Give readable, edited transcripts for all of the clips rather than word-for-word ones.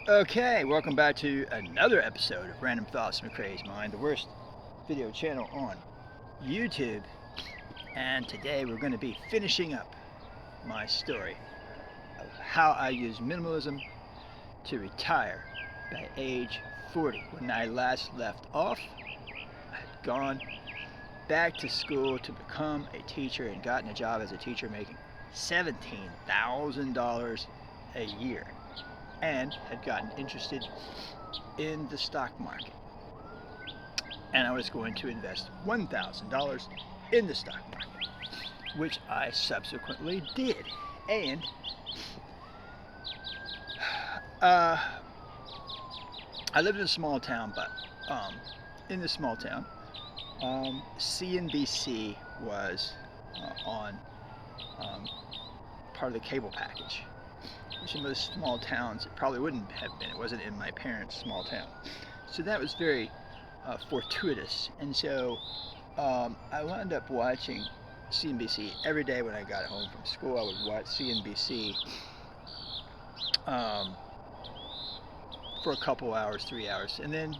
Okay, welcome back to another episode of Random Thoughts from a Crazed Mind, the worst video channel on YouTube. And today we're going to be finishing up my story of how I used minimalism to retire by age 40. When I last left off, I had gone back to school to become a teacher and gotten a job as a teacher making $17,000 a year, and had gotten interested in the stock market. And I was going to invest $1,000 in the stock market, which I subsequently did. And I lived in a small town, but in this small town, CNBC was on part of the cable package, which in most small towns it probably wouldn't have been. It wasn't in my parents' small town. So that was very fortuitous. And so I wound up watching CNBC every day when I got home from school. I would watch CNBC for a couple hours, 3 hours. And then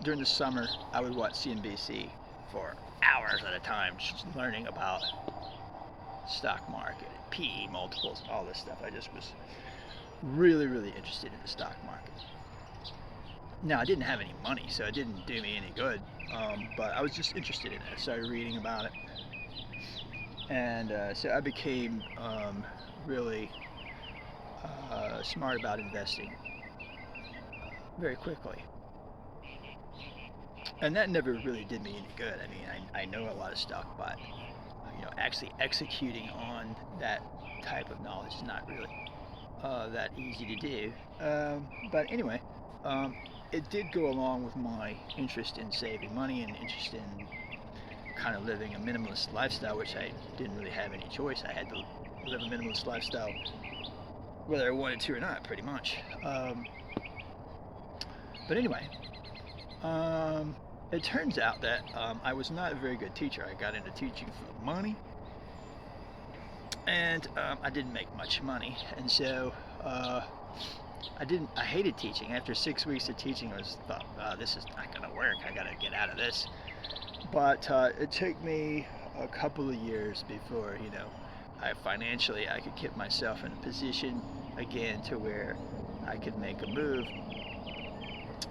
during the summer, I would watch CNBC for hours at a time, just learning about stock market, PE multiples, all this stuff. I just was really interested in the stock market. Now, I didn't have any money, so it didn't do me any good, but I was just interested in it. I started reading about it, and so I became really smart about investing very quickly. And that never really did me any good. I mean, I know a lot of stuff, but actually executing on that type of knowledge is not really that easy to do. But anyway, it did go along with my interest in saving money and interest in kind of living a minimalist lifestyle, which I didn't really have any choice. I had to live a minimalist lifestyle whether I wanted to or not, pretty much. But anyway, it turns out that I was not a very good teacher. I got into teaching for money, and I didn't make much money, and so I hated teaching. After 6 weeks of teaching, I thought, this is not going to work. I got to get out of this. But it took me a couple of years before, I could get myself in a position again to where I could make a move.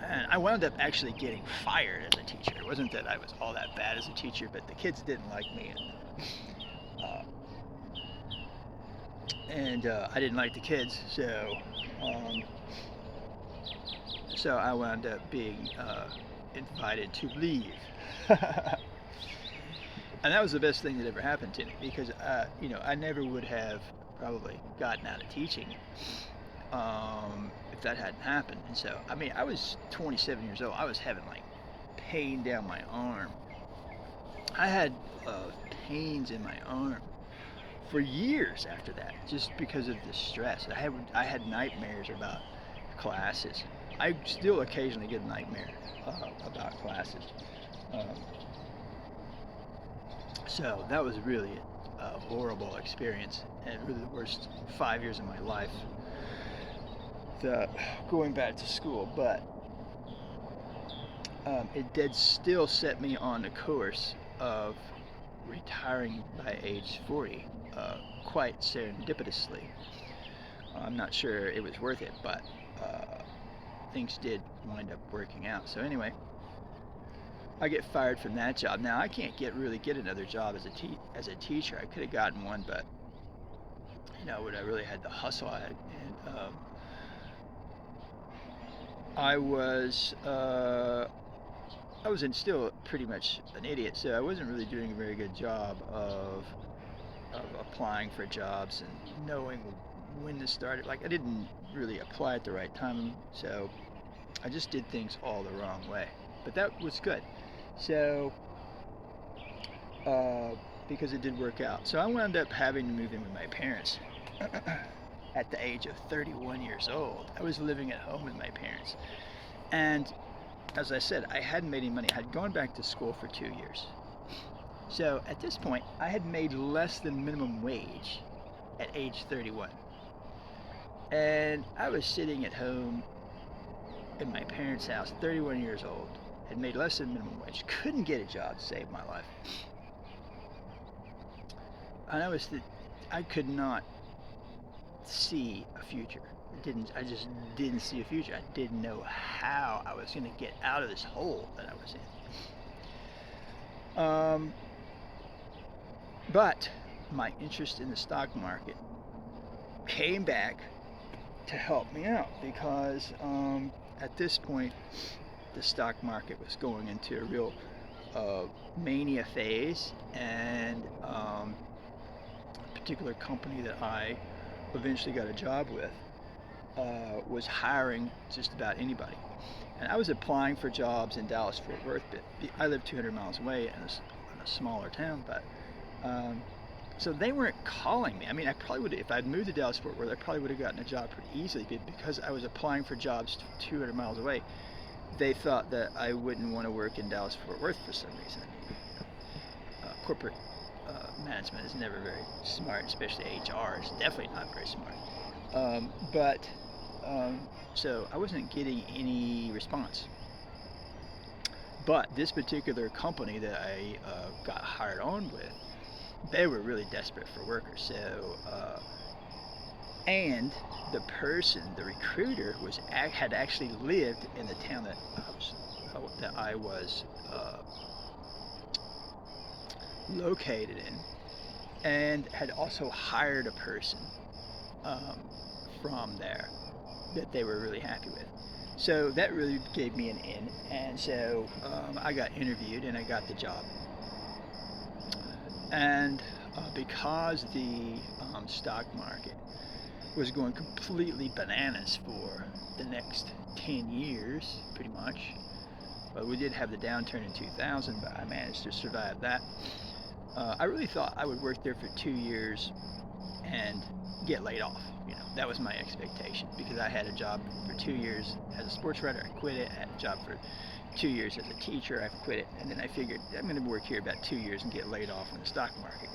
And I wound up actually getting fired as a teacher. It wasn't that I was all that bad as a teacher, but the kids didn't like me, and I didn't like the kids, so I wound up being invited to leave. And that was the best thing that ever happened to me, because I never would have probably gotten out of teaching if that hadn't happened. And so, I mean, I was 27 years old. I was having like pain down my arm. I had pains in my arm for years after that, just because of the stress. I had nightmares about classes. I still occasionally get a nightmare about classes. So that was really a horrible experience, and really the worst 5 years of my life, going back to school. But it did still set me on the course of retiring by age 40, quite serendipitously. I'm not sure it was worth it, but things did wind up working out. So anyway, I get fired from that job. Now, I can't really get another job as a teacher. I could have gotten one, but when I really had to hustle at it. And I was still pretty much an idiot, so I wasn't really doing a very good job of applying for jobs and knowing when to start it. Like, I didn't really apply at the right time, so I just did things all the wrong way. But that was good. So, because it did work out. So I wound up having to move in with my parents at the age of 31 years old. I was living at home with my parents. And as I said, I hadn't made any money. I had gone back to school for 2 years. So at this point, I had made less than minimum wage at age 31. And I was sitting at home in my parents' house, 31 years old, had made less than minimum wage, couldn't get a job to save my life. And I could not see a future. I just didn't see a future. I didn't know how I was going to get out of this hole that I was in. But my interest in the stock market came back to help me out because at this point the stock market was going into a real mania phase, and a particular company that I eventually got a job with was hiring just about anybody. And I was applying for jobs in Dallas Fort Worth, but I live 200 miles away in a smaller town, but so they weren't calling me. I mean, I probably would, if I'd moved to Dallas Fort Worth, I probably would have gotten a job pretty easily, but because I was applying for jobs 200 miles away, they thought that I wouldn't want to work in Dallas Fort Worth for some reason. Corporate management is never very smart, especially HR is definitely not very smart. So I wasn't getting any response. But this particular company that I got hired on with, they were really desperate for workers. So, and the the recruiter, had actually lived in the town that I was located in, and had also hired a person from there that they were really happy with. So that really gave me an in, and so I got interviewed and I got the job. And because the stock market was going completely bananas for the next 10 years, pretty much. But we did have the downturn in 2000, but I managed to survive that. I really thought I would work there for 2 years and get laid off. That was my expectation, because I had a job for 2 years as a sports writer. I quit it. I had a job for 2 years as a teacher. I quit it, and then I figured I'm going to work here about 2 years and get laid off when the stock market goes